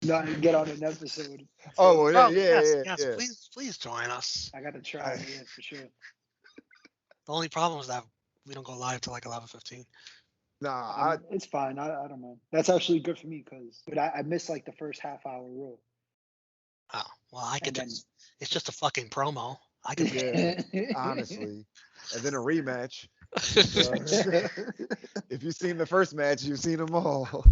not get on an episode. Oh, well, Oh, yeah. Please join us. I got to try. Yeah, for sure. The only problem is that we don't go live till like 11:15. Nah, it's fine. I don't mind. That's actually good for me because I missed like the first half hour rule. Oh, well, I could And just. It's just a fucking promo. I could. yeah, honestly. And then a rematch. If you've seen the first match, you've seen them all.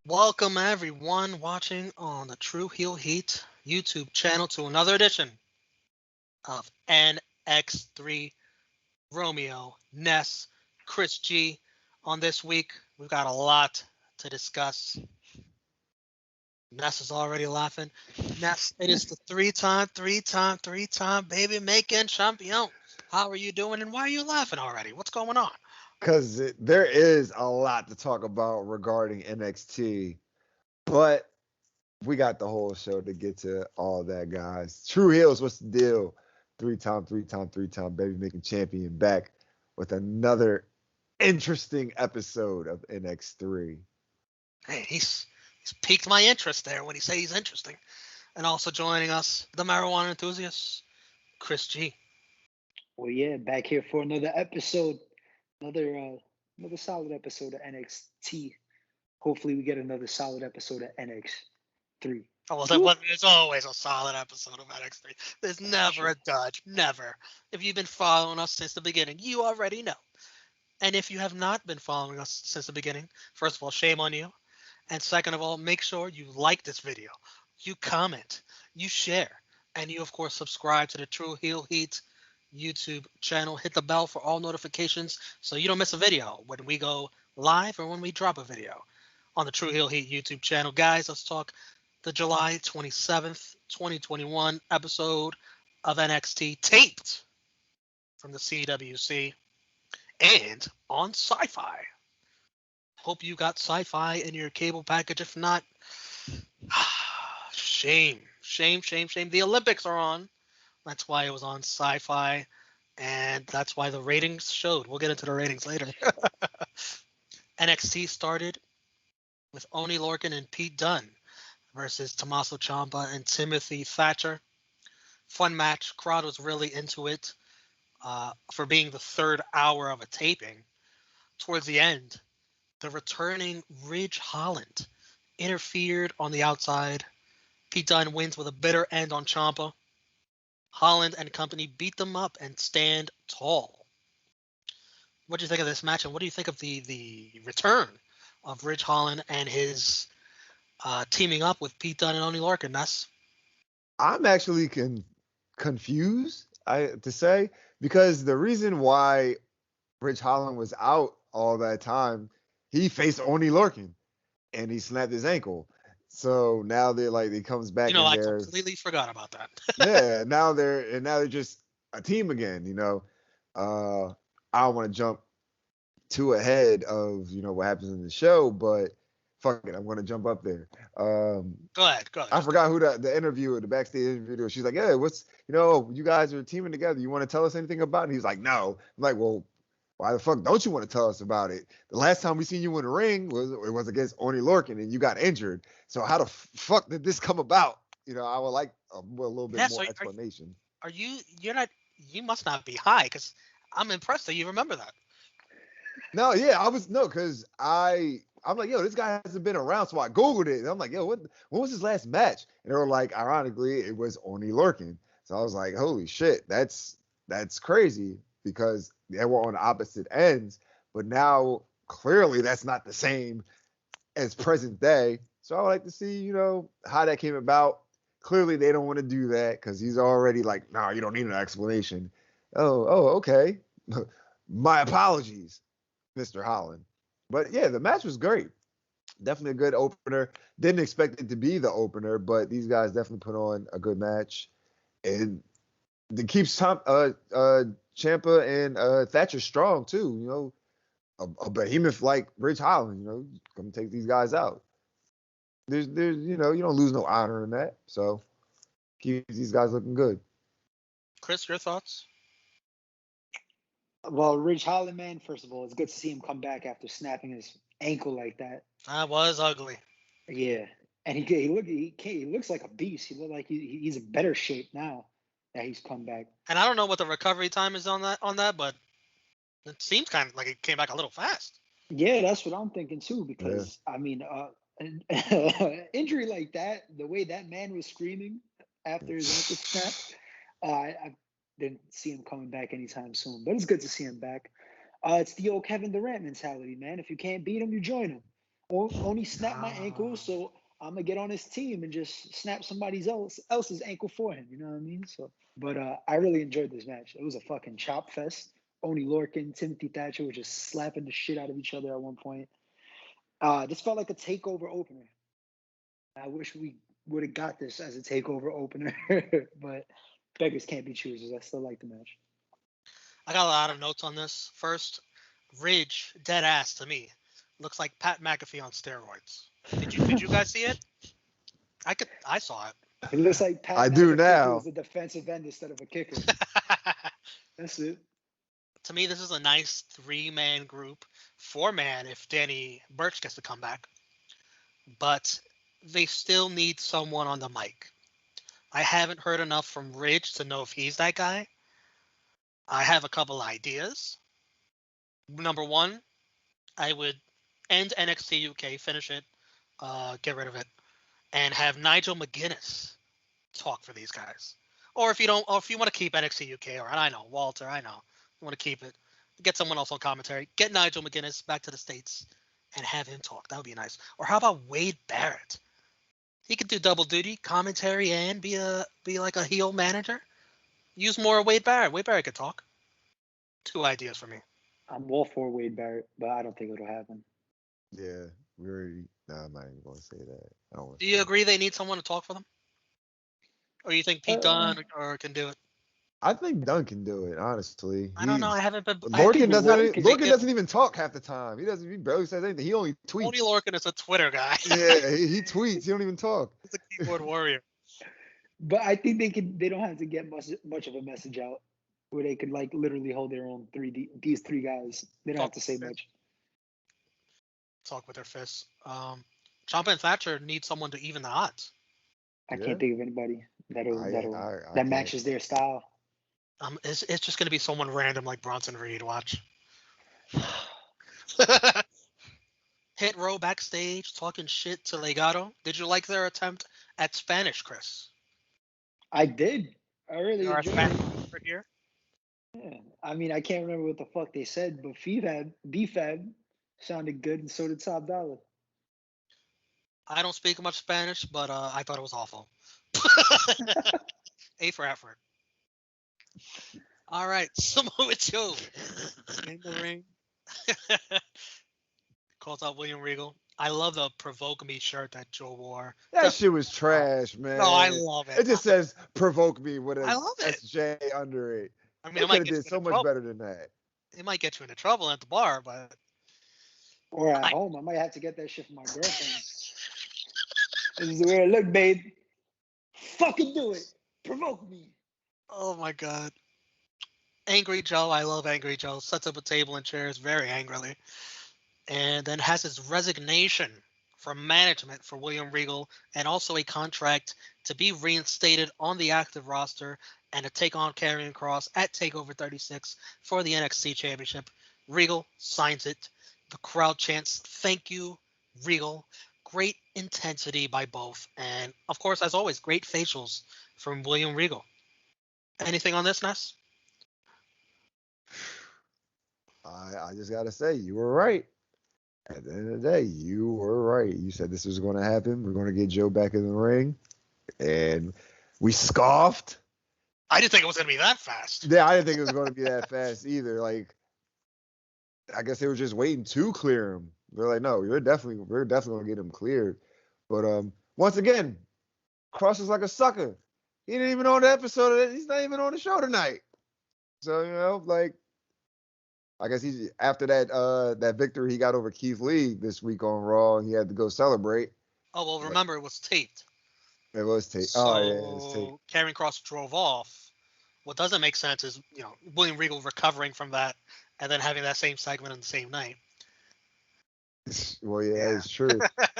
Welcome everyone watching on the True Heel Heat YouTube channel to another edition of NX3 Romeo, Ness, Chris G. On this week, we've got a lot to discuss. Ness is already laughing. Ness, it is the three-time baby making champion. How are you doing and why are you laughing already? What's going on? Because there is a lot to talk about regarding NXT, but we got the whole show to get to all that, guys. True Heels, what's the deal? Three-time baby making champion back with another interesting episode of NX3. Hey, he's piqued my interest there when he says he's interesting. And also joining us, the marijuana enthusiast, Chris G. Well, yeah, back here for another episode. Another solid episode of NXT. Hopefully we get another solid episode of NX3. Oh, well, there's always a solid episode of NX3. There's never a dud. Never. If you've been following us since the beginning, you already know. And if you have not been following us since the beginning, first of all, shame on you. And second of all, make sure you like this video. You comment. You share. And you, of course, subscribe to the True Heel Heat YouTube channel. Hit the bell for all notifications so you don't miss a video when we go live or when we drop a video on the True Heel Heat YouTube channel. Guys, let's talk the July 27th, 2021 episode of NXT taped from the CWC and on Sci-Fi. Hope you got Sci-Fi in your cable package. If not, shame. The Olympics are on. That's why it was on Sci-Fi, and that's why the ratings showed. We'll get into the ratings later. NXT started with Oney Lorcan and Pete Dunne versus Tommaso Ciampa and Timothy Thatcher. Fun match. Crowd was really into it for being the third hour of a taping. Towards the end, the returning Ridge Holland interfered on the outside. Pete Dunne wins with a bitter end on Ciampa. Holland and company beat them up and stand tall. What do you think of this match, and what do you think of the return of Ridge Holland and his teaming up with Pete Dunne and Oney Lorcan? I'm actually confused, to say, because the reason why Ridge Holland was out all that time, he faced Oney Lorcan, and he snapped his ankle. So now he comes back. I completely forgot about that. Yeah, now they're just a team again. I don't want to jump too ahead of what happens in the show, but fuck it, I'm going to jump up there. Go ahead. I forgot who the interviewer, the backstage interviewer. She's like, yeah, you guys are teaming together. You want to tell us anything about it? And he's like, no. I'm like, well, why the fuck don't you want to tell us about it? The last time we seen you in the ring was against Oney Lorcan, and you got injured. So how the fuck did this come about? I would like a little bit more explanation. You must not be high, because I'm impressed that you remember that. No, yeah, because I'm like, yo, this guy hasn't been around, so I Googled it. And I'm like, yo, when was his last match? And they were like, ironically, it was Oney Lorcan. So I was like, holy shit, that's crazy, because they were on opposite ends, but now clearly that's not the same as present day. So I would like to see, how that came about. Clearly they don't want to do that because he's already like, no, you don't need an explanation. Oh, okay. My apologies, Mr. Holland. But yeah, the match was great. Definitely a good opener. Didn't expect it to be the opener, but these guys definitely put on a good match. And it keeps Ciampa and Thatcher strong too. You know, a behemoth like Ridge Holland, you know, come take these guys out. There's you know, you don't lose no honor in that. So keep these guys looking good. Chris, your thoughts? Well, Ridge Holland, man, first of all, it's good to see him come back after snapping his ankle like that. That was ugly. Yeah, and he looks like a beast. He looked like he's in better shape now that he's come back. And I don't know what the recovery time is on that, but it seems kind of like it came back a little fast. Yeah, that's what I'm thinking too. Because I mean, an injury like that, the way that man was screaming after his ankle snap, I didn't see him coming back anytime soon. But it's good to see him back. It's the old Kevin Durant mentality, man. If you can't beat him, you join him. Only snap my ankle, so I'm gonna get on his team and just snap somebody else's ankle for him. You know what I mean? So, but I really enjoyed this match. It was a fucking chop fest. Only Lorcan, Timothy Thatcher were just slapping the shit out of each other at one point. This felt like a takeover opener. I wish we would have got this as a takeover opener, but beggars can't be choosers. I still like the match. I got a lot of notes on this. First, Ridge, dead ass to me, looks like Pat McAfee on steroids. Did you guys see it? I saw it. It looks like Pat I do now. was a defensive end instead of a kicker. That's it. To me, this is a nice 3-man group, 4-man if Danny Burch gets to come back. But they still need someone on the mic. I haven't heard enough from Ridge to know if he's that guy. I have a couple ideas. Number one, I would end NXT UK, finish it, get rid of it, and have Nigel McGuinness talk for these guys. Or if you want to keep NXT UK, or I know Walter, I know you want to keep it, get someone else on commentary, get Nigel McGuinness back to the States, and have him talk. That would be nice. Or how about Wade Barrett? He could do double duty, commentary, and be like a heel manager. Use more Wade Barrett. Wade Barrett could talk. 2 ideas for me. I'm all for Wade Barrett, but I don't think it'll happen. Yeah, we already. No, I'm not even going to say that. Do you agree they need someone to talk for them? Or you think Pete Dunne or can do it? I think Dunne can do it, honestly. I don't know. I haven't been. Lorcan doesn't even talk half the time. He barely says anything. He only tweets. Only Lorcan is a Twitter guy. Yeah, he tweets. He don't even talk. He's a keyboard warrior. But I think they don't have to get much of a message out where they could like literally hold their own these 3 guys. They don't have to say much. Talk with their fists. Ciampa and Thatcher need someone to even the odds. I can't think of anybody that matches their style. It's just going to be someone random like Bronson Reed. Watch. Hit Row backstage talking shit to Legado. Did you like their attempt at Spanish, Chris? I did. I really enjoyed it. Here? Yeah. I mean, I can't remember what the fuck they said, but BFAB sounded good, and so did Top Dollar. I don't speak much Spanish, but I thought it was awful. A for effort. All right, Samoa Joe in the ring. Calls out William Regal. I love the Provoke Me shirt that Joe wore. That shit was trash, man. No, I love it. It just says Provoke Me with a I love it. SJ under it. I mean, it might did so much better than that. It might get you into trouble at the bar, but or at home. I might have to get that shit from my girlfriend. This is the way I look, babe. Fucking do it. Provoke me. Oh my God. Angry Joe. I love Angry Joe. Sets up a table and chairs very angrily. And then has his resignation from management for William Regal and also a contract to be reinstated on the active roster and to take on Karrion Kross at TakeOver 36 for the NXT Championship. Regal signs it. The crowd chants, "Thank you, Regal." Great intensity by both. And, of course, as always, great facials from William Regal. Anything on this, Ness? I just got to say, you were right. At the end of the day, you were right. You said this was going to happen. We're going to get Joe back in the ring. And we scoffed. I didn't think it was gonna be that fast. Yeah, I didn't think it was going to be that fast either. Like, I guess they were just waiting to clear him. They're like, no, we're definitely gonna get him cleared. But once again, Cross is like a sucker. He didn't even on the episode. He's not even on the show tonight. So, you know, like, I guess he's after that victory he got over Keith Lee this week on Raw, he had to go celebrate. Oh well, remember it was taped. It was taped. So Oh yeah, it was taped. Karrion Kross drove off. What doesn't make sense is, you know, William Regal recovering from that and then having that same segment on the same night. Well, yeah, it's true.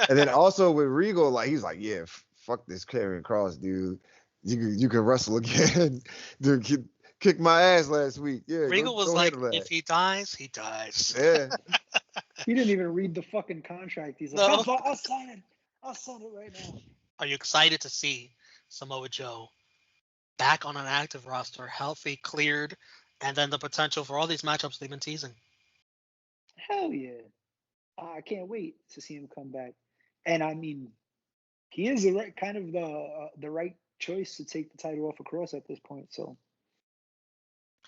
And then also with Regal, like, he's like, yeah, fuck this Karrion Kross, dude. You can wrestle again. Dude, kick my ass last week. Yeah. Regal was like, if he dies, he dies. Yeah. He didn't even read the fucking contract. He's like, I'll sign it. I'll sign it right now. Are you excited to see Samoa Joe back on an active roster, healthy, cleared, and then the potential for all these matchups they've been teasing? Hell yeah. I can't wait to see him come back. And I mean, he is the right kind of the right choice to take the title off of Cross at this point. So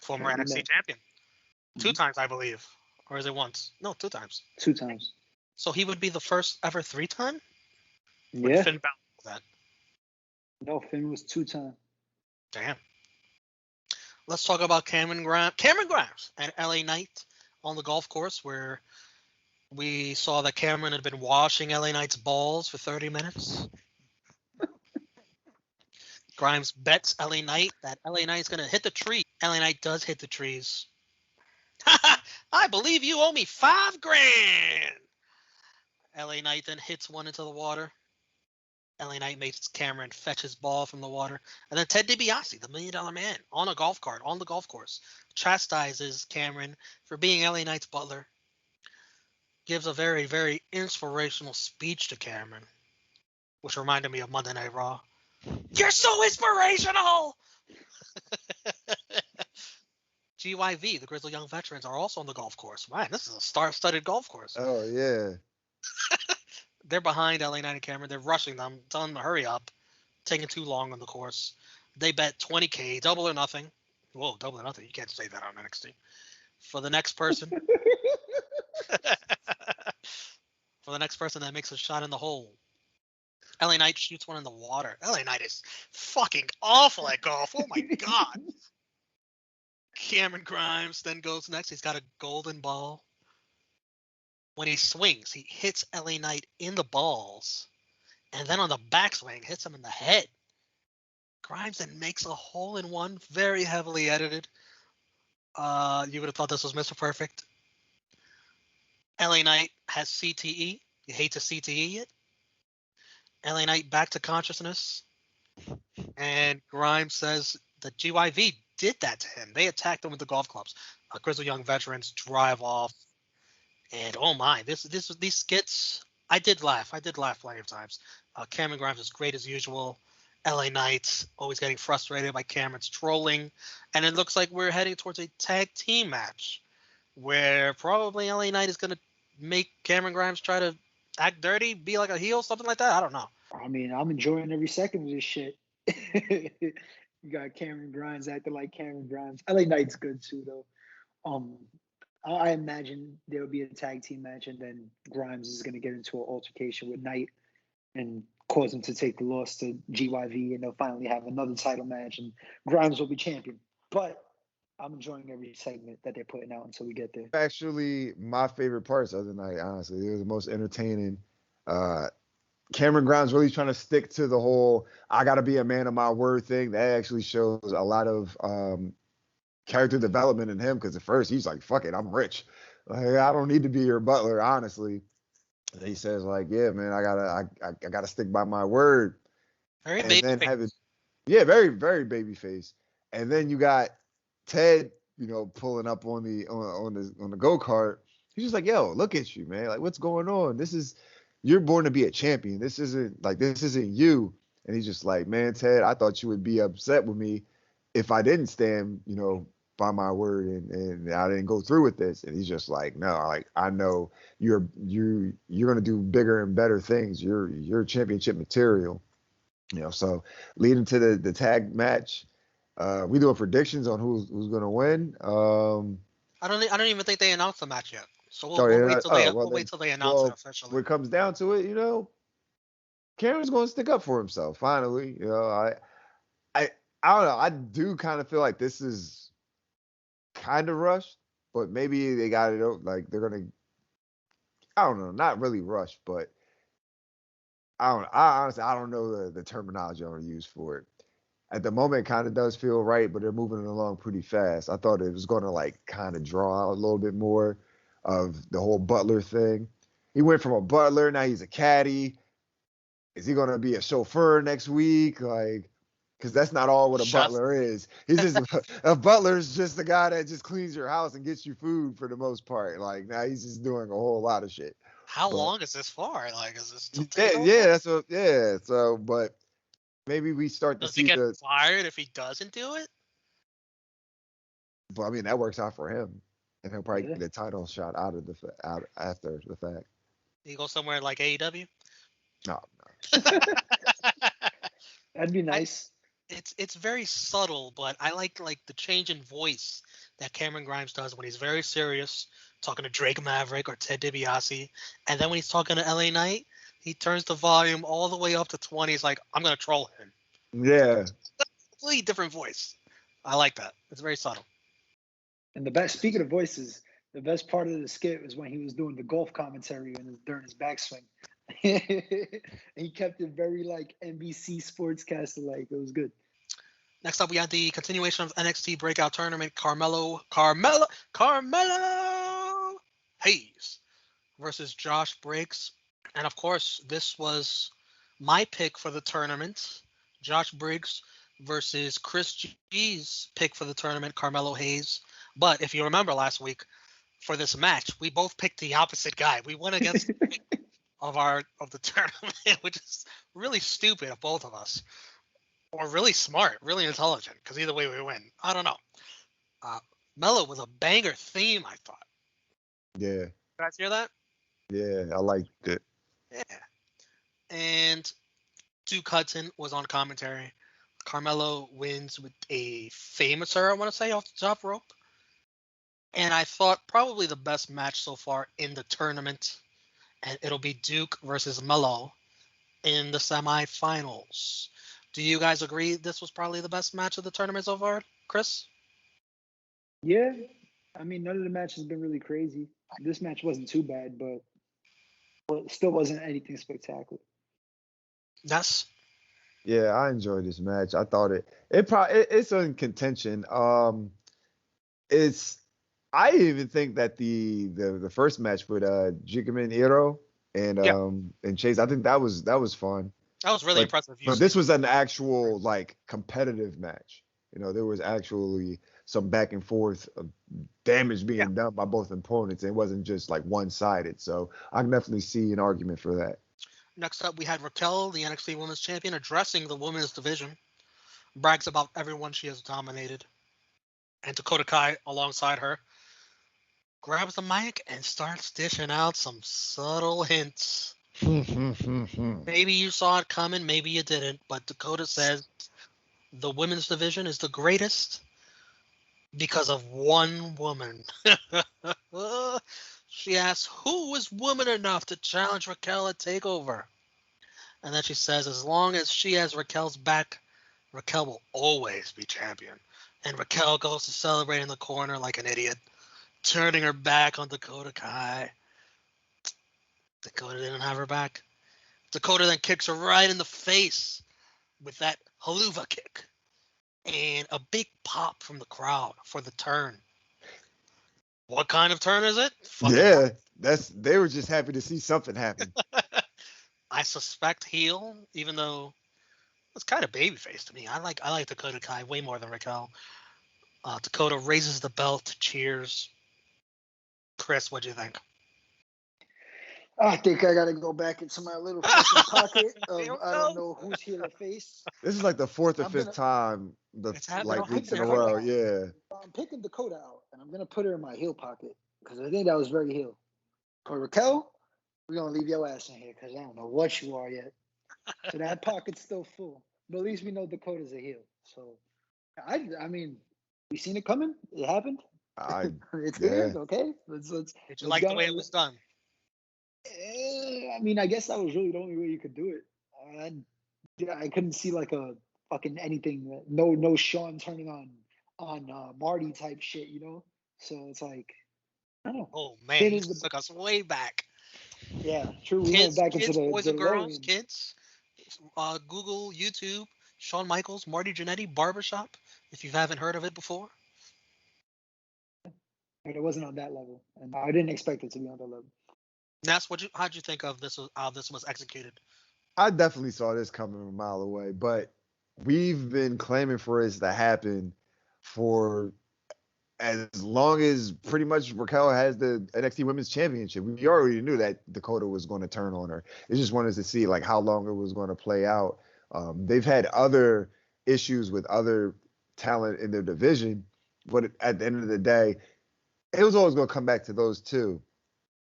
former NXT champion. 2 times, I believe. Or is it once? No, 2 times. 2 times. So he would be the first ever 3-time? Yeah. Finn Balor that. No, Finn was 2-time. Damn. Let's talk about Cameron Grimes and LA Knight on the golf course, where we saw that Cameron had been washing LA Knight's balls for 30 minutes. Grimes bets LA Knight that LA Knight's going to hit the tree. LA Knight does hit the trees. I believe you owe me $5,000. LA Knight then hits one into the water. LA Knight makes Cameron fetch his ball from the water. And then Ted DiBiase, the $1 Million Man, on a golf cart, on the golf course, chastises Cameron for being LA Knight's butler. Gives a very, very inspirational speech to Cameron, which reminded me of Monday Night Raw. You're so inspirational! GYV, the Grizzly Young Veterans, are also on the golf course. Man, this is a star-studded golf course. Oh, yeah. They're behind LA Knight and Cameron. They're rushing them, telling them to hurry up, taking too long on the course. They bet $20K, double or nothing. Whoa, double or nothing. You can't say that on NXT. For the next person. For the next person that makes a shot in the hole. LA Knight shoots one in the water. LA Knight is fucking awful at golf. Oh my God. Cameron Grimes then goes next. He's got a golden ball. When he swings, he hits LA Knight in the balls. And then on the backswing, hits him in the head. Grimes then makes a hole-in-one, very heavily edited. You would have thought this was Mr. Perfect. LA Knight has CTE. You hate to CTE it. LA Knight back to consciousness. And Grimes says that GYV did that to him. They attacked him with the golf clubs. Grizzly Young Veterans drive off. And oh my, these skits, I did laugh plenty of times. Cameron Grimes is great as usual. LA Knight always getting frustrated by Cameron's trolling. And it looks like we're heading towards a tag team match where probably LA Knight is going to make Cameron Grimes try to act dirty, be like a heel, something like that. I don't know. I mean, I'm enjoying every second of this shit. You got Cameron Grimes acting like Cameron Grimes. LA Knight's good too, though. I imagine there will be a tag team match, and then Grimes is going to get into an altercation with Knight and cause him to take the loss to GYV, and they'll finally have another title match, and Grimes will be champion. But I'm enjoying every segment that they're putting out until we get there. Actually, my favorite parts of the night, honestly, it was the most entertaining. Cameron Grimes really trying to stick to the whole I got to be a man of my word thing. That actually shows a lot of character development in him, because at first he's like, fuck it, I'm rich. Like, I don't need to be your butler, honestly. And he says, like, yeah, man, I gotta stick by my word. Very baby face. Yeah, very, very baby face. And then you got Ted, pulling up on the go-kart. He's just like, yo, look at you, man. Like, what's going on? You're born to be a champion. This isn't you. And he's just like, man, Ted, I thought you would be upset with me if I didn't stand, by my word and I didn't go through with this. And he's just like, no, like, I know you're going to do bigger and better things. You're championship material, so leading to the tag match. We doing predictions on who's gonna win. I don't even think they announced the match yet. So Oh, we'll yeah. wait till Well, they announce it well, officially. when it comes down to it, Cameron's gonna stick up for himself. Finally, I I don't know. I do kind of feel like this is kind of rushed, but maybe they got it like they're gonna. I don't know, not really rushed, but I don't. I honestly I don't know the terminology I want to use for it. At the moment, it kind of does feel right, but they're moving it along pretty fast. I thought it was going to like kind of draw out a little bit more of the whole Butler thing. He went from a butler, now he's a caddy. Is he going to be a chauffeur next week? Like, because that's not all what a Just butler is. He's just a butler's just the guy that just cleans your house and gets you food for the most part. Like now he's just doing a whole lot of shit. how But long is this for? Like, is this till yeah, takeover? that's what. Yeah, so but maybe we start to Does he see get the. fired if he doesn't do it? But I mean that works out for him, and he'll probably Yeah. get a title shot out of out after the fact. He goes somewhere like AEW. No, That'd be I, nice. it's very subtle, but I like the change in voice that Cameron Grimes does when he's very serious, talking to Drake Maverick or Ted DiBiase, and then when he's talking to LA Knight, he turns the volume all the way up to 20. He's like, "I'm gonna troll him." yeah, Completely different voice. I like that. It's very subtle. And the best, speaking of voices, the best part of the skit was when he was doing the golf commentary during his backswing. He kept it very like NBC sportscaster like. It was good. Next up, we had the continuation of NXT Breakout Tournament. Carmelo Hayes versus Josh Briggs. And of course, this was my pick for the tournament. Josh Briggs versus Chris G's pick for the tournament, Carmelo Hayes. But if you remember last week, for this match, we both picked the opposite guy. We went against the pick of the tournament, which is really stupid of both of us. Or really smart, really intelligent, because either way we win. I don't know. Mello was a banger theme, I thought. yeah, You guys hear that? yeah. I liked it. Yeah. And Duke Hudson was on commentary. Carmelo wins with a famouser, I want to say, off the top rope. And I thought probably the best match so far in the tournament. And it'll be Duke versus Mello in the semifinals. Do you guys agree this was probably the best match of the tournament so far, Chris? Yeah, I mean, none of the matches have been really crazy. This match wasn't too bad, but it still wasn't anything spectacular. Yes. Yeah, I enjoyed this match. I thought it's in contention. It's I even think that the first match with Jigman Hiro Yeah. And Chase, I think that was fun. That was really impressive. But this was an actual like competitive match. There was actually some back and forth of damage being done by both opponents. It wasn't just like one-sided. So I can definitely see an argument for that. Next up, we had Raquel, the NXT Women's Champion, addressing the women's division. Brags about everyone she has dominated. And Dakota Kai alongside her grabs the mic and starts dishing out some subtle hints. Maybe you saw it coming, maybe you didn't, but Dakota says the women's division is the greatest because of one woman. She asks, who is woman enough to challenge Raquel at TakeOver? And then she says, as long as she has Raquel's back, Raquel will always be champion. And Raquel goes to celebrate in the corner like an idiot, turning her back on Dakota Kai. Dakota didn't have her back. Dakota then kicks her right in the face with that haluva kick. And a big pop from the crowd for the turn. What kind of turn is it? Yeah, they were just happy to see something happen. I suspect heel, even though it's kind of babyface to me. I like Dakota Kai way more than Raquel. Dakota raises the belt, cheers. Chris, what do you think? I think I gotta go back into my little fucking pocket of I don't know who's heel or face. This is like the fourth or fifth time weeks in a row. Yeah. I'm picking Dakota out, and I'm gonna put her in my heel pocket because I think that was very heel. For Raquel, we're gonna leave your ass in here because I don't know what you are yet. So that pocket's still full, but at least we know Dakota's a heel. So I mean, we seen it coming. It happened. It's here. Okay. Let's Did you like the way it was done? I mean, I guess that was really the only way you could do it. I couldn't see like a fucking anything. No Sean turning on Marty type shit, you know. So it's like, I don't know. Oh man, you took us way back. Yeah, true. We went back into the boys and girls, kids. Google, YouTube, Shawn Michaels, Marty Jannetty, Barbershop. If you haven't heard of it before. But it wasn't on that level, and I didn't expect it to be on that level. That's how'd you think of this? How this was executed? I definitely saw this coming a mile away, but we've been claiming for this to happen for as long as pretty much Raquel has the NXT Women's Championship. We already knew that Dakota was going to turn on her. It just wanted to see like how long it was going to play out. They've had other issues with other talent in their division, but at the end of the day, it was always going to come back to those two.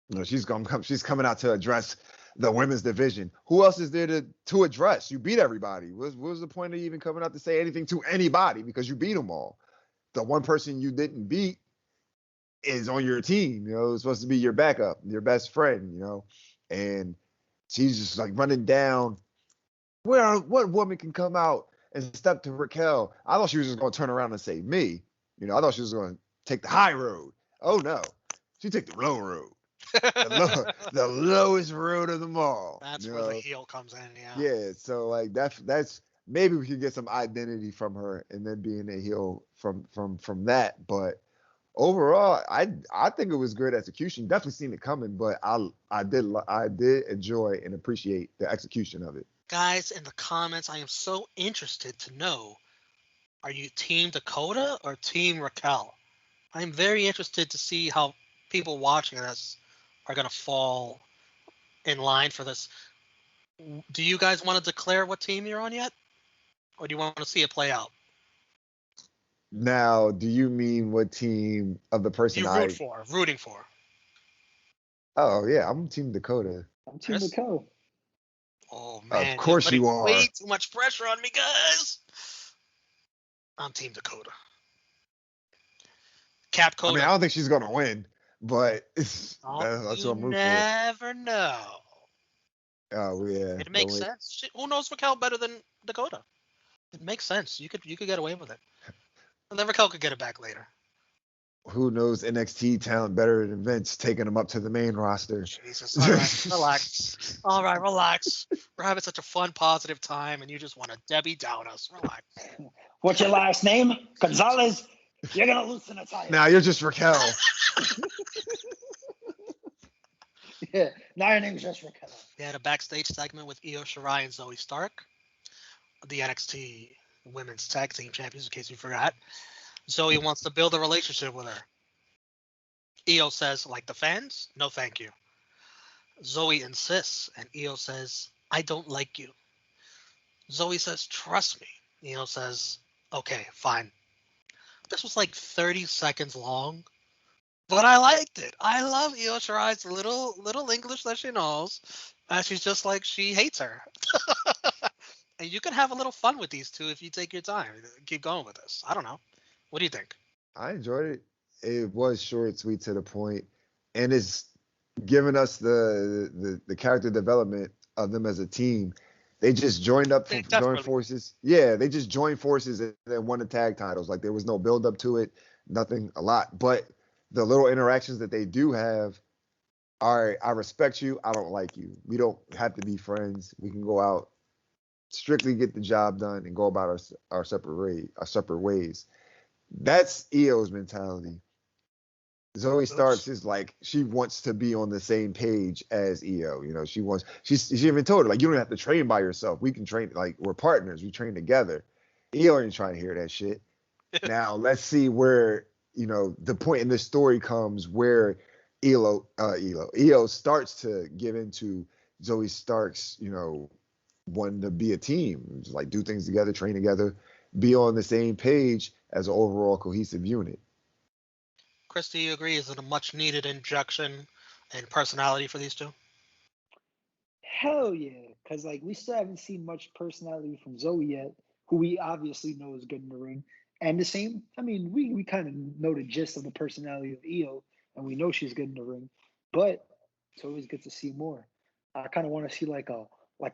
You know, she's coming out to address the women's division. Who else is there to address? You beat everybody. What was the point of even coming out to say anything to anybody because you beat them all? The one person you didn't beat is on your team. You know, it's supposed to be your backup, your best friend, you know. And she's just like running down. What woman can come out and step to Raquel? I thought she was just going to turn around and say me. You know, I thought she was going to take the high road. Oh, no. She took the low road. The lowest road of them all. That's where the heel comes in, yeah. Yeah, so like that's maybe we could get some identity from her and then being a heel from that. But overall, I think it was good execution. Definitely seen it coming, but I did enjoy and appreciate the execution of it. Guys, in the comments, I am so interested to know: are you Team Dakota or Team Raquel? I am very interested to see how people watching this are going to fall in line for this. Do you guys want to declare what team you're on yet? Or do you want to see it play out? Now, do you mean what team of the person rooting for? Oh, yeah, I'm Team Dakota. I'm Team Dakota. Oh, man. Of course you are. Way too much pressure on me, guys. I'm Team Dakota. Cap Coda. I mean, I don't think she's going to win. But that's what I'm rooting for. You never know. Oh yeah. It makes sense. Who knows Raquel better than Dakota? It makes sense. You could get away with it. And then Raquel could get it back later. Who knows NXT talent better than Vince taking them up to the main roster? Jesus. All right, relax. All right, relax. We're having such a fun, positive time, and you just want to Debbie Down us. Relax. What's your last name? Gonzalez? You're going to lose in a title. Now you're just Raquel. Yeah, now your name's just Raquel. They had a backstage segment with Io Shirai and Zoe Stark, the NXT Women's Tag Team Champions, in case you forgot. Zoe wants to build a relationship with her. Io says, like the fans, no thank you. Zoe insists, and Io says, I don't like you. Zoe says, trust me. Io says, okay, fine. This was like 30 seconds long, but I liked it. I love Io Shirai's little English that she knows. And she's just like, she hates her. And you can have a little fun with these two if you take your time. Keep going with this. I don't know. What do you think? I enjoyed it. It was short, sweet, to the point, and it's given us the character development of them as a team. They just joined forces. Yeah, they just joined forces and then won the tag titles. Like there was no build up to it, nothing a lot. But the little interactions that they do have, all right, I respect you, I don't like you. We don't have to be friends. We can go out, strictly get the job done, and go about our separate ways. That's Io's mentality. Zoe Starks is like, she wants to be on the same page as Io. You know, she even told her, like, you don't have to train by yourself. We can train, like, we're partners. We train together. Io ain't trying to hear that shit. Now, let's see where, you know, the point in this story comes where Io starts to give into Zoe Starks, you know, wanting to be a team, just like do things together, train together, be on the same page as an overall cohesive unit. Chris, do you agree? Is it a much needed injection and personality for these two? Hell yeah, because like we still haven't seen much personality from Zoe yet, who we obviously know is good in the ring, And the same, I mean, we kind of know the gist of the personality of Io, and we know she's good in the ring, but it's always good to see more. I kind of want to see like a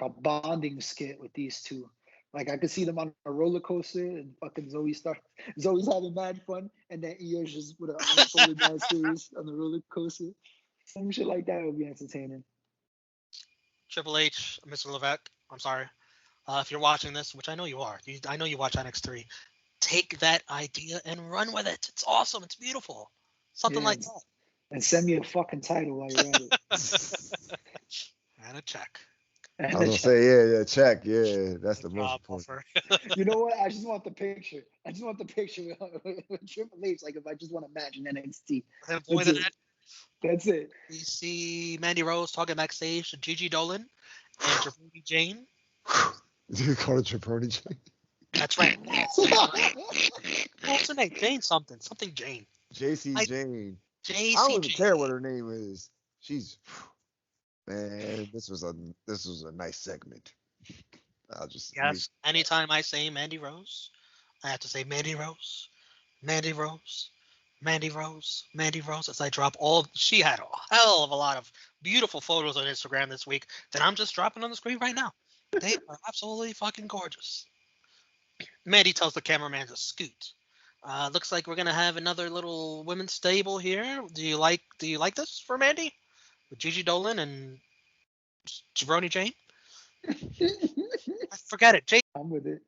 bonding skit with these two. Like I could see them on a roller coaster and fucking Zoe's having mad fun, and then Io's just with an unfolded mad serious on the roller coaster. Some shit like that would be entertaining. Triple H, Mr. Levesque, I'm sorry. If you're watching this, which I know you are, I know you watch NX3, take that idea and run with it. It's awesome. It's beautiful. Something like that. And send me a fucking title while you're at it. And a check. I was gonna say, yeah, check. Yeah, that's the most important. You know what? I just want the picture. I just want the picture with Triple H. Like if I just want to match in NXT. That's it. We see Mandy Rose talking backstage to Gigi Dolan and Jabroni Jane. Did you call it Jabroni Jane? That's right. What's her name? Jane something. Something Jane. JC Jane. JC I don't even care what her name is. She's, man, this was a nice segment. Yes. Anytime I say Mandy Rose, I have to say Mandy Rose, Mandy Rose, Mandy Rose, Mandy Rose. As I drop she had a hell of a lot of beautiful photos on Instagram this week that I'm just dropping on the screen right now. They are absolutely fucking gorgeous. Mandy tells the cameraman to scoot. Looks like we're gonna have another little women's stable here. Do you like this for Mandy? With Gigi Dolan and Jabroni Jane? Forget it. I'm with it.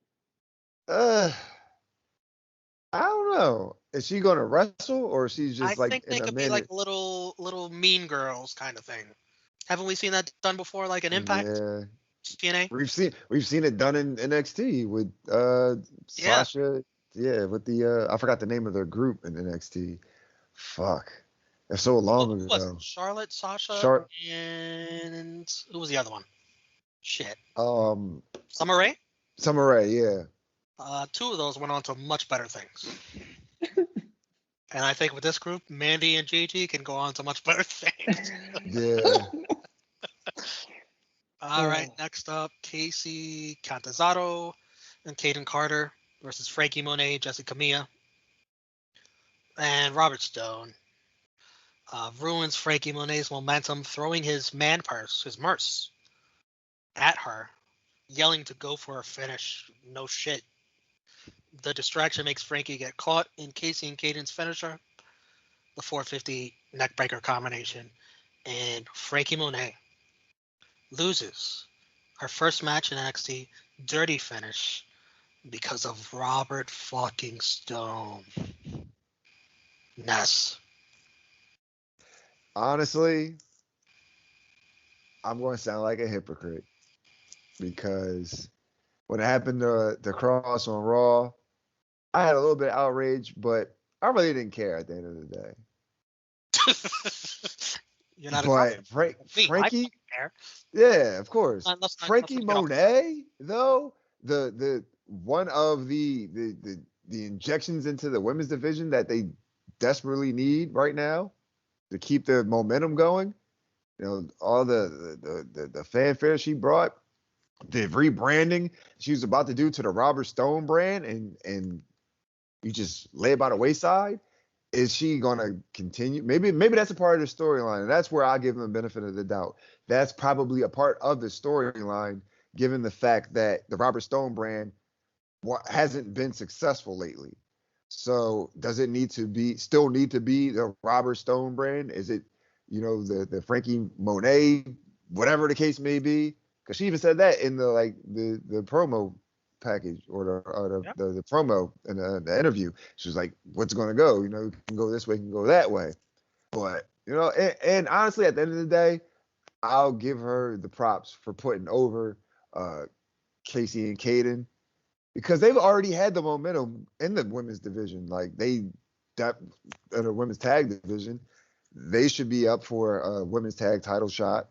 I don't know. Is she gonna wrestle or is she just I think they could be like little Mean Girls kind of thing. Haven't we seen that done before, like an Impact? Yeah. TNA? We've seen it done in NXT with Sasha. Yeah, with the I forgot the name of their group in NXT. Fuck. That's so long ago. Charlotte, Sasha, and who was the other one? Shit. Summer Rae? Summer Rae, yeah. Two of those went on to much better things. And I think with this group, Mandy and Gigi can go on to much better things. Yeah. All right, next up, Casey Cantazato and Kaden Carter versus Frankie Monet, Jessica Mia, and Robert Stone. Ruins Frankie Monet's momentum, throwing his man purse, his merce, at her, yelling to go for a finish. No shit. The distraction makes Frankie get caught in Casey and Kaden's finisher, the 450 neckbreaker combination, and Frankie Monet loses her first match in NXT, dirty finish, because of Robert fucking Stone. Ness. Honestly, I'm going to sound like a hypocrite because when it happened to the Cross on Raw, I had a little bit of outrage, but I really didn't care at the end of the day. You're not but Frankie, yeah, of course. Frankie Monet, though, the one of the injections into the women's division that they desperately need right now to keep the momentum going. You know, all the fanfare she brought, the rebranding she was about to do to the Robert Stone brand, and you just lay it by the wayside. Is she gonna continue? Maybe that's a part of the storyline, and that's where I give them the benefit of the doubt. That's probably a part of the storyline, given the fact that the Robert Stone brand hasn't been successful lately. So does it still need to be the Robert Stone brand? Is it, the Frankie Monet, whatever the case may be? Because she even said that in the promo package or the promo in the interview. She was like, what's going to go? You can go this way, you can go that way. But, and honestly, at the end of the day, I'll give her the props for putting over Casey and Kaden, because they've already had the momentum in the women's division. Like in the women's tag division, they should be up for a women's tag title shot.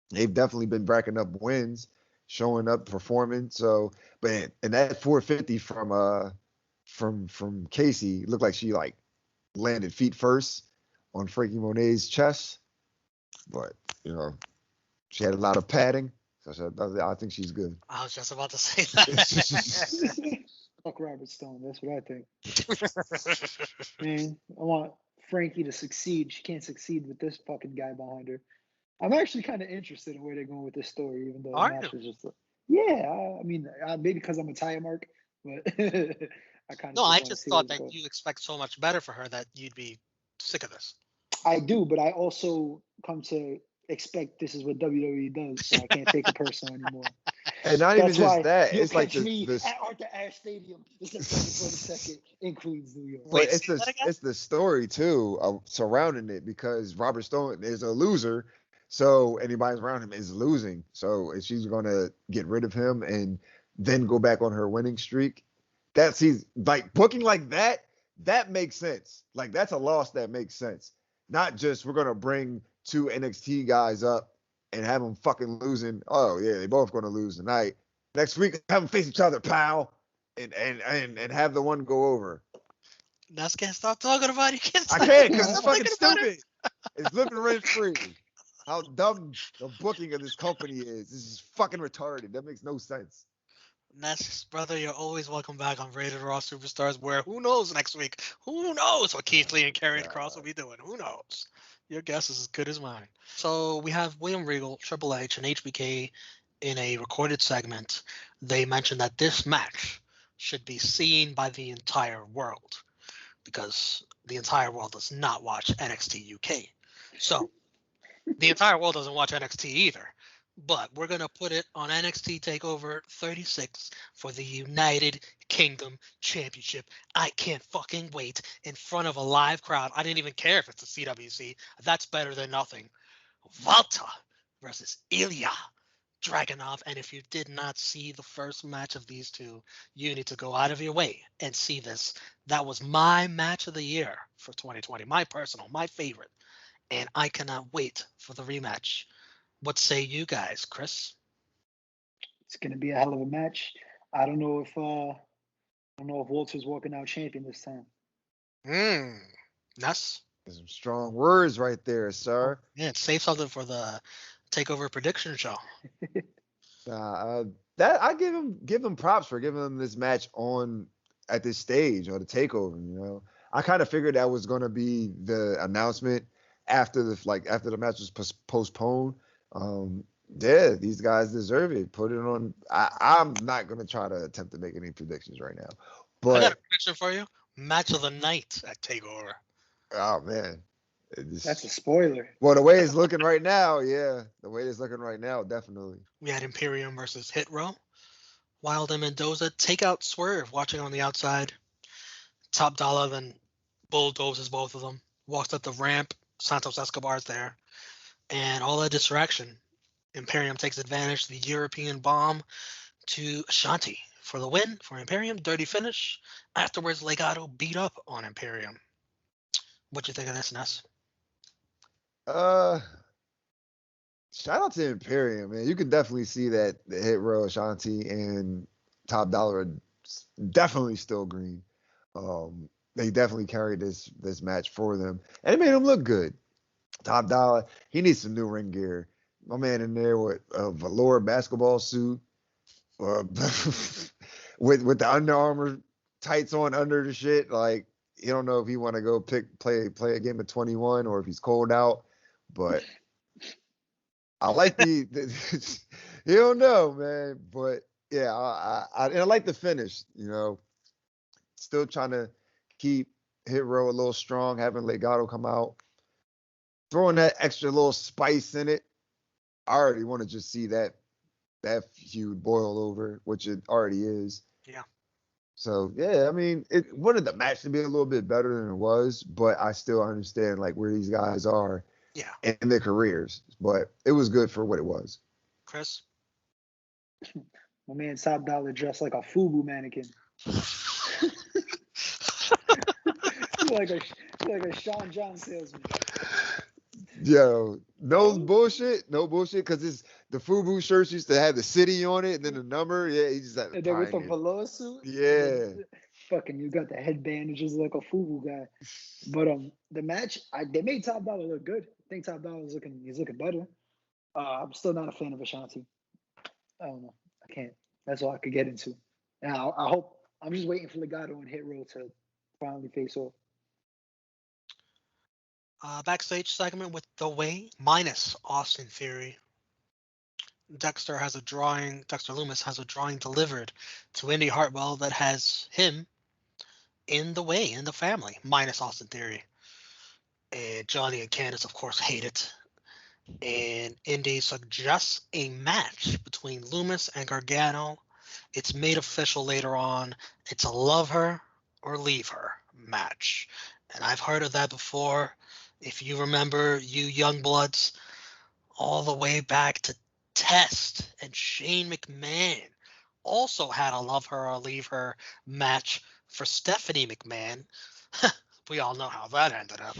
They've definitely been racking up wins, showing up, performing. So, but and that 450 from Casey looked like she landed feet first on Frankie Monet's chest, but she had a lot of padding. So I think she's good. I was just about to say that. Robert Stone. That's what I think. Man, I want Frankie to succeed. She can't succeed with this fucking guy behind her. I'm actually kind of interested in where they're going with this story, even though the match was just I mean, maybe because I'm a tire mark, but I kind of No, I just just see thought where that it's you expect so much better for her that you'd be sick of this. I do, but I also come to expect this is what WWE does, so I can't take it personal anymore. And not even That's just why that. you'll It's like catch me the at Arthur Ashe Stadium December 22nd in Queens, New York. Wait, but say that again? it's the story too surrounding it, because Robert Stone is a loser, so anybody around him is losing. So if she's gonna get rid of him and then go back on her winning streak, that's he's like booking like that. That makes sense. Like that's a loss that makes sense. Not just we're gonna bring two NXT guys up and have them fucking losing. Oh yeah, they both gonna lose tonight. Next week, have them face each other, pal, and have the one go over. Ness can't stop talking about it. You can't I stop can't because it's fucking thinking about it. stupid. It's living rent free. How dumb the booking of this company is. This is fucking retarded. That makes no sense. Ness, brother, you're always welcome back on Rated Raw Superstars, where who knows next week? Who knows what Keith Lee and Karrion Kross will be doing? Who knows? Your guess is as good as mine. So we have William Regal, Triple H, and HBK in a recorded segment. They mentioned that this match should be seen by the entire world because the entire world does not watch NXT UK. So the entire world doesn't watch NXT either. But we're going to put it on NXT TakeOver 36 for the United Kingdom Championship. I can't fucking wait in front of a live crowd. I didn't even care if it's a CWC. That's better than nothing. Walter versus ILJA Dragunov. And if you did not see the first match of these two, you need to go out of your way and see this. That was my match of the year for 2020. My personal, my favorite. And I cannot wait for the rematch. What say you guys, Chris? It's gonna be a hell of a match. I don't know if Walter's walking out champion this time. Ness? There's some strong words right there, sir. Yeah, save something for the TakeOver prediction show. That I give him props for giving him this match at this stage or the TakeOver. You know, I kind of figured that was going to be the announcement after the match was postponed. Yeah, these guys deserve it. Put it on. I'm not going to try to attempt to make any predictions right now. But I got a prediction for you. Match of the night at TakeOver. Oh man. That's a spoiler. Well, the way it's looking right now, yeah. The way it's looking right now, definitely. We had Imperium versus Hit Row. Wild and Mendoza take out Swerve, watching on the outside. Top Dollar then bulldozes both of them. Walks up the ramp. Santos Escobar's there. And all that distraction. Imperium takes advantage. The European bomb to Ashanti for the win for Imperium. Dirty finish. Afterwards, Legado beat up on Imperium. What you think of this, Ness? Shout out to Imperium, man. You can definitely see that the Hit Row, Ashanti, and Top Dollar are definitely still green. They definitely carried this match for them, and it made them look good. Top Dollar, he needs some new ring gear. My man in there with a velour basketball suit, with the Under Armour tights on under the shit. Like, you don't know if he want to go play a game of 21 or if he's cold out, but I like you don't know, man. But yeah, I like the finish. You know, still trying to keep Hit Row a little strong, having Legado come out, throwing that extra little spice in it. I already want to just see that feud boil over, which it already is. Yeah. So yeah, I mean, it wanted the match to be a little bit better than it was, but I still understand like where these guys are. Yeah. In their careers, but it was good for what it was. Chris? My man Top Dollar dressed like a FUBU mannequin. like a Sean John salesman. Yo, no bullshit, because it's the FUBU shirts used to have the city on it and then the number. Yeah, he just had. And then with the velour suit. Yeah. Fucking, you got the headband, just like a FUBU guy. But the match, they made Top Dollar look good. I think Top Dollar he's looking better. I'm still not a fan of Ashanti. I don't know. I can't. That's all I could get into. And I hope I'm just waiting for Legato and Hit Row to finally face off. Backstage segment with The Way minus Austin Theory. Dexter Loomis has a drawing delivered to Indy Hartwell that has him in the way, in the family, minus Austin Theory. And Johnny and Candice, of course, hate it. And Indy suggests a match between Loomis and Gargano. It's made official later on. It's a love her or leave her match. And I've heard of that before. If you remember, you young bloods, all the way back to Test and Shane McMahon also had a love her or leave her match for Stephanie McMahon. We all know how that ended up.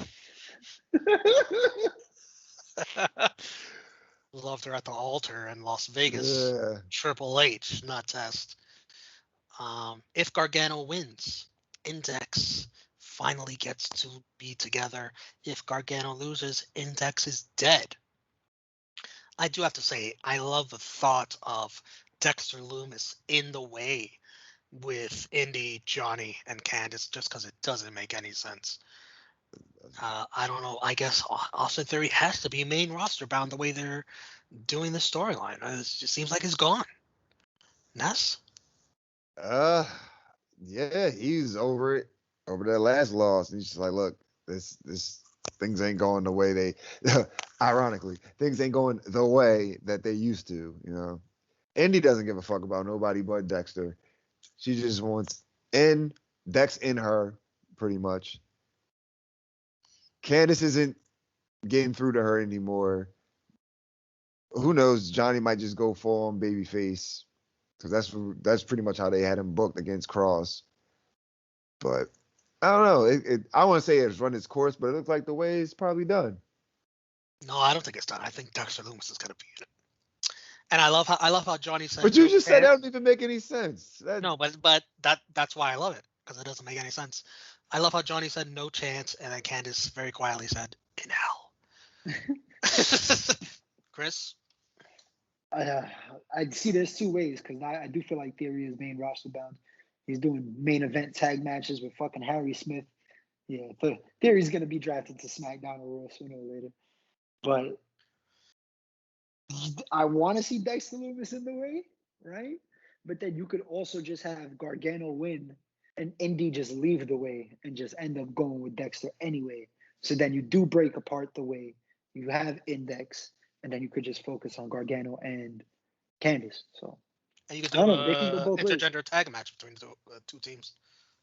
Loved her at the altar in Las Vegas. Yeah. Triple H, not Test. If Gargano wins, Index finally gets to be together. If Gargano loses, Index is dead. I do have to say, I love the thought of Dexter Loomis in the way with Indy, Johnny, and Candice, just because it doesn't make any sense. I don't know. I guess Austin Theory has to be main roster bound the way they're doing the storyline. It just seems like it's gone. Ness? Yeah, he's over it. Over that last loss. And he's just like, look, this things ain't going the way they ironically, things ain't going the way that they used to, you know. Indy doesn't give a fuck about nobody but Dexter. She just wants Dex in her, pretty much. Candice isn't getting through to her anymore. Who knows? Johnny might just go full on babyface because that's pretty much how they had him booked against Cross. But I don't know. I want to say it's run its course, but it looks like the way it's probably done. No, I don't think it's done. I think Dexter Loomis is gonna beat it. And I love how Johnny said. But you just said that don't even make any sense. No, but that's why I love it, because it doesn't make any sense. I love how Johnny said no chance, and then Candice very quietly said in hell. Chris? I see there's two ways, because I do feel like Theory is main roster bound. He's doing main event tag matches with fucking Harry Smith. Yeah, Theory's gonna be drafted to SmackDown or Raw sooner or later. But I want to see Dexter Loomis in the way, right? But then you could also just have Gargano win and Indy just leave the way and just end up going with Dexter anyway. So then you do break apart the way. You have Index, and then you could just focus on Gargano and Candice. So and you could do an intergender ways. tag match between the two teams.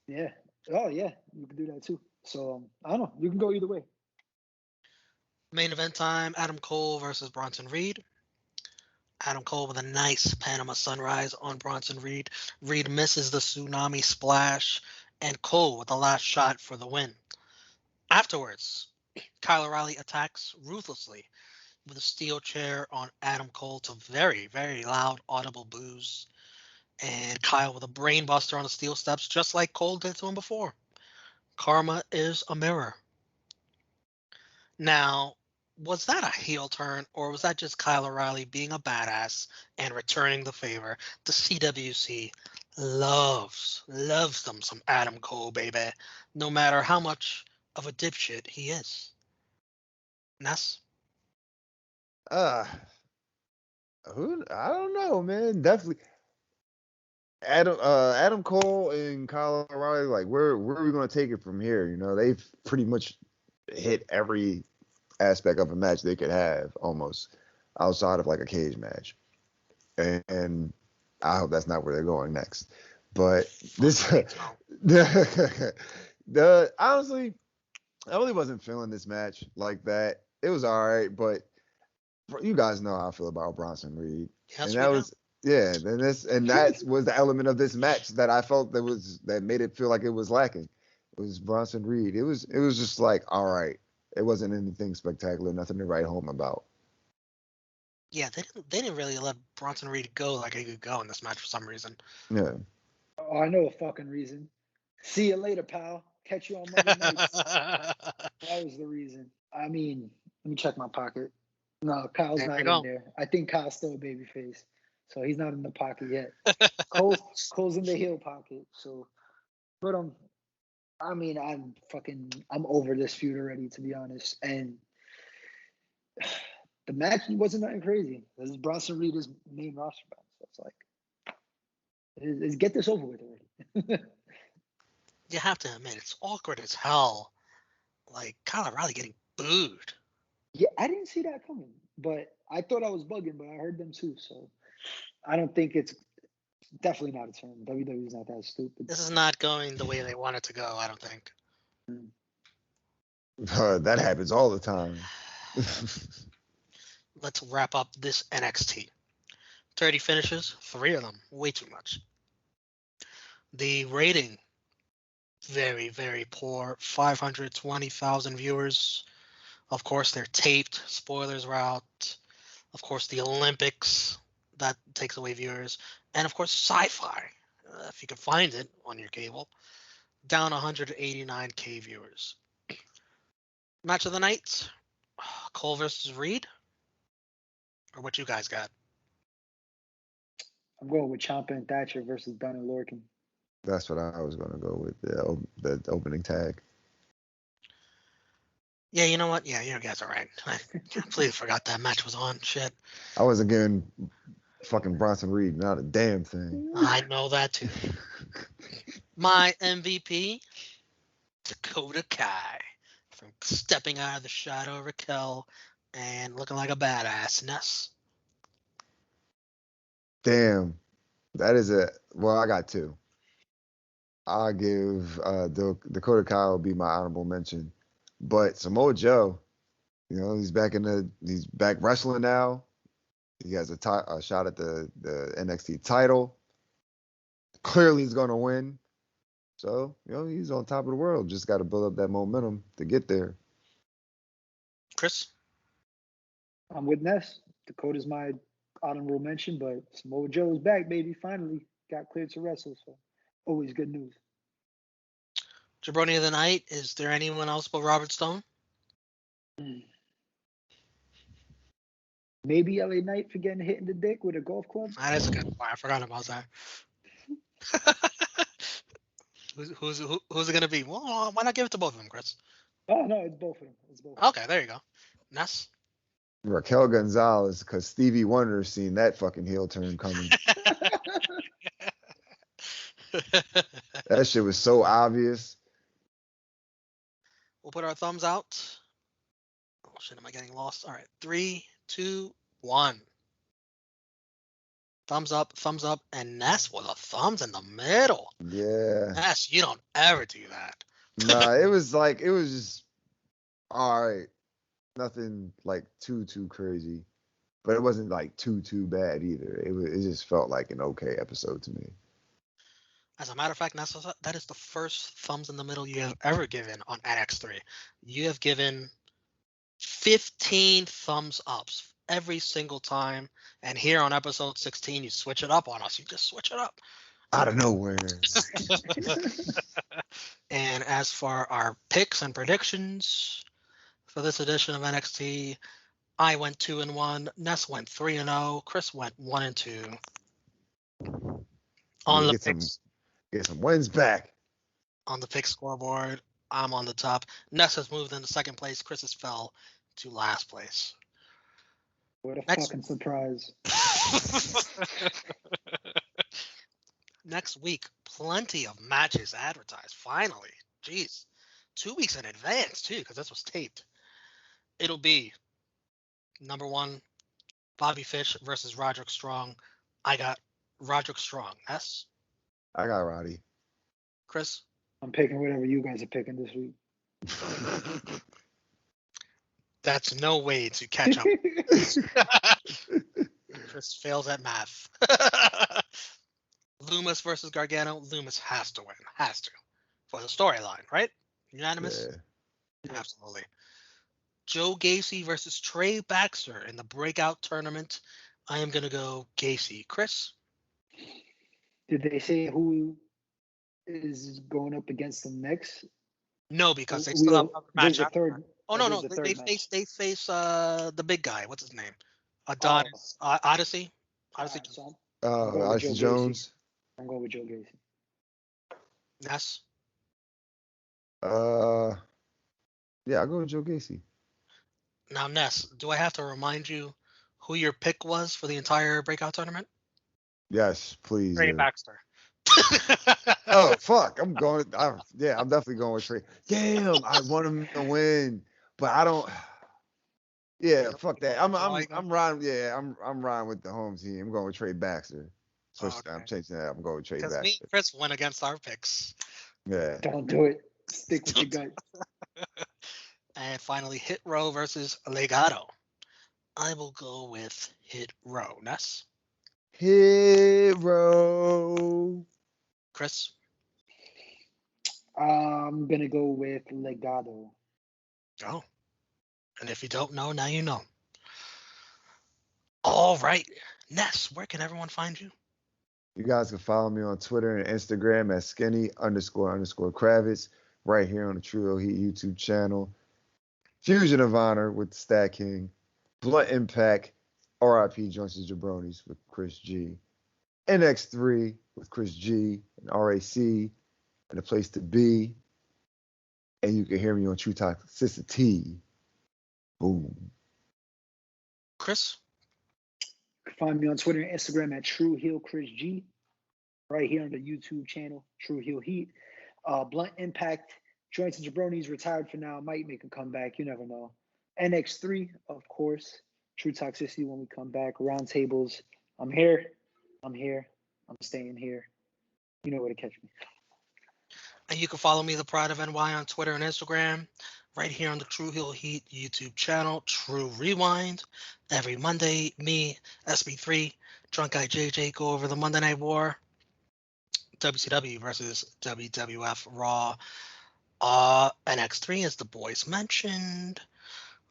Yeah. Oh yeah, you could do that too. So I don't know. You can go either way. Main event time: Adam Cole versus Bronson Reed. Adam Cole with a nice Panama Sunrise on Bronson Reed. Reed misses the tsunami splash, and Cole with the last shot for the win. Afterwards, Kyle O'Reilly attacks ruthlessly with a steel chair on Adam Cole to very, very loud, audible boos. And Kyle with a brainbuster on the steel steps, just like Cole did to him before. Karma is a mirror. Now, was that a heel turn, or was that just Kyle O'Reilly being a badass and returning the favor? The CWC loves them some Adam Cole, baby, no matter how much of a dipshit he is. Ness? I don't know, man. Definitely. Adam Cole and Kyle O'Reilly, like, where are we gonna take it from here? You know, they've pretty much hit every aspect of a match they could have, almost outside of like a cage match, and I hope that's not where they're going next. But this, honestly, I really wasn't feeling this match like that. It was all right, but you guys know how I feel about Bronson Reed, Yes, and that was. Yeah, that was the element of this match that I felt that made it feel like it was lacking. It was Bronson Reed. It was just like, all right. It wasn't anything spectacular, nothing to write home about. Yeah, they didn't really let Bronson Reed go like he could go in this match for some reason. Yeah. Oh, I know a fucking reason. See you later, pal. Catch you on Monday nights. That was the reason. I mean, let me check my pocket. No, Kyle's not in there. I think Kyle's still a babyface. so he's not in the pocket yet. Cole's in the heel pocket. So, but I mean, I'm over this feud already, to be honest. And the match wasn't nothing crazy. This is Bronson Reed's main roster match. So it's like, let's get this over with already. You have to admit, it's awkward as hell. Like, Kyle O'Reilly getting booed. Yeah, I didn't see that coming, but I thought I was bugging, but I heard them too. So I don't think it's definitely not a turn. WWE's not that stupid. This is not going the way they want it to go, I don't think. That happens all the time. Let's wrap up this NXT. 30 finishes, 3 of them, way too much. The rating, very, very poor. 520,000 viewers. Of course, they're taped. Spoilers were out. Of course, the Olympics, that takes away viewers. And of course, Sci-Fi, if you can find it on your cable, down 189K viewers. Match of the night, Cole versus Reed. Or what you guys got? I'm going with Ciampa and Thatcher versus Dunne and Lorcan. That's what I was going to go with, the opening tag. Yeah, you know what? Yeah, you guys are right. I completely forgot that match was on. Shit. I wasn't giving fucking Bronson Reed not a damn thing. I know that too. My MVP, Dakota Kai, from stepping out of the shadow of Raquel and looking like a badass. Ness. Damn. That is well, I got 2. I'll give Dakota Kai will be my honorable mention. But Samoa Joe, he's back wrestling now. He has a shot at the NXT title. Clearly he's going to win. So, he's on top of the world. Just got to build up that momentum to get there. Chris? I'm with Ness. Dakota's my honorable mention, but Samoa Joe's back, baby. Finally got cleared to wrestle. So, always good news. Jabroni of the night, is there anyone else but Robert Stone? Maybe LA Knight for getting hit in the dick with a golf club. That is a good point. I forgot about that. Who's it going to be? Well, why not give it to both of them, Chris? Oh, no, it's both of them. Okay, there you go. Ness? Raquel Gonzalez, because Stevie Wonder's seen that fucking heel turn coming. That shit was so obvious. We'll put our thumbs out. Oh shit, am I getting lost? All right, 3, 2, 1. Thumbs up, and Ness with a thumbs in the middle. Yeah. Ness, you don't ever do that. Nah, it was just all right. Nothing like too crazy, but it wasn't like too bad either. It just felt like an okay episode to me. As a matter of fact, Ness, that is the first thumbs in the middle you have ever given on NX3. You have given 15 thumbs ups every single time, and here on episode 16, you switch it up on us. You just switch it up out of nowhere. And as for our picks and predictions for this edition of NXT, I went 2-1. Ness went 3-0. Chris went 1-2. On the picks. Get some wins back. On the pick scoreboard, I'm on the top. Ness has moved into second place. Chris has fell to last place. What a fucking surprise. Next week, plenty of matches advertised. Finally. Jeez. 2 weeks in advance, too, because this was taped. It'll be number 1, Bobby Fish versus Roderick Strong. I got Roderick Strong. Ness? I got Roddy. Chris? I'm picking whatever you guys are picking this week. That's no way to catch up. Chris fails at math. Loomis versus Gargano. Loomis has to win. Has to. For the storyline, right? Unanimous? Yeah. Absolutely. Joe Gacy versus Trey Baxter in the Breakout Tournament. I am going to go Gacy. Chris? Did they say who is going up against them next? No, because they still have another match. No. They face the big guy. What's his name? Adonis. Odyssey. Honestly, Alright, so I'm going with Joe Odyssey Gacy. Jones. I'm going with Joe Gacy. Ness. Yeah, I'll go with Joe Gacy. Now, Ness, do I have to remind you who your pick was for the entire breakout tournament? Yes, please. Trey BAXTER. Oh fuck! I'm definitely going with Trey. Damn, I want him to win, but I don't. Yeah, fuck that. I'm riding. Yeah, I'm riding with the home team. I'm going with Trey BAXTER. Especially, I'm changing that. I'm going with Trey Because me BAXTER. and Chris went against our picks. Yeah. Don't do it. Stick with your gut. And finally, Hit Row versus Legado. I will go with Hit Row. Ness. Hero. Chris. I'm gonna go with Legado. Oh. And if you don't know, now you know. All right. Ness, where can everyone find you? You guys can follow me on Twitter and Instagram at skinny__Kravitz, right here on the True Heat YouTube channel. Fusion of Honor with Stat King. Blunt Impact, RIP Joints and Jabronis with Chris G. NX3 with Chris G and RAC and The Place to Be. And you can hear me on True Toxicity. Boom. Chris. You can find me on Twitter and Instagram at True Heel Chris G. Right here on the YouTube channel, True Heel Heat. Blunt Impact, Joints and Jabronis retired for now. Might make a comeback. You never know. NX3, of course. True Toxicity when we come back. Roundtables. I'm here. I'm staying here. You know where to catch me. And you can follow me, The Pride of NY, on Twitter and Instagram. Right here on the True Heel Heat YouTube channel, True Rewind. Every Monday, me, SB3, Drunk Guy JJ go over the Monday Night War. WCW versus WWF Raw. NX3, as the boys mentioned.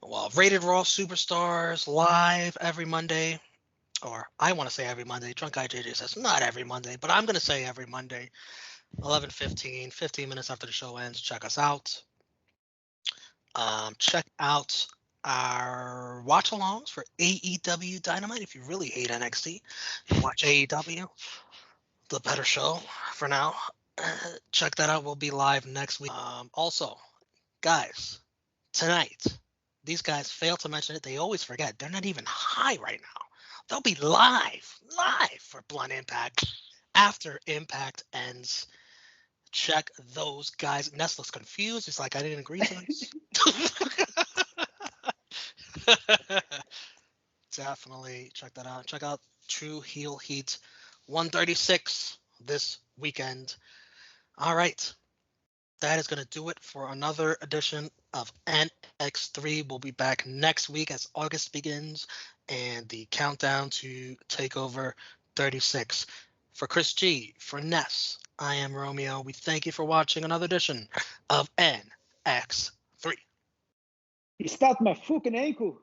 Well, Rated Raw Superstars live every Monday. Or I want to say every Monday. Drunk Guy JJ says not every Monday, but I'm going to say every Monday. 11:15, 15 minutes after the show ends. Check us out. Check out our watch-alongs for AEW Dynamite. If you really hate NXT, watch AEW. The better show for now. Check that out. We'll be live next week. Also, guys, tonight, these guys fail to mention it. They always forget. They're not even high right now. They'll be live for Blunt Impact after Impact ends. Check those guys. Ness looks confused. He's like, I didn't agree to this. Definitely check that out. Check out True Heel Heat 136 this weekend. All right. That is going to do it for another edition of NX3. We'll be back next week as August begins and the countdown to TakeOver 36. For Chris G, for Ness, I am Romeo. We thank you for watching another edition of NX3. He stopped my fucking ankle.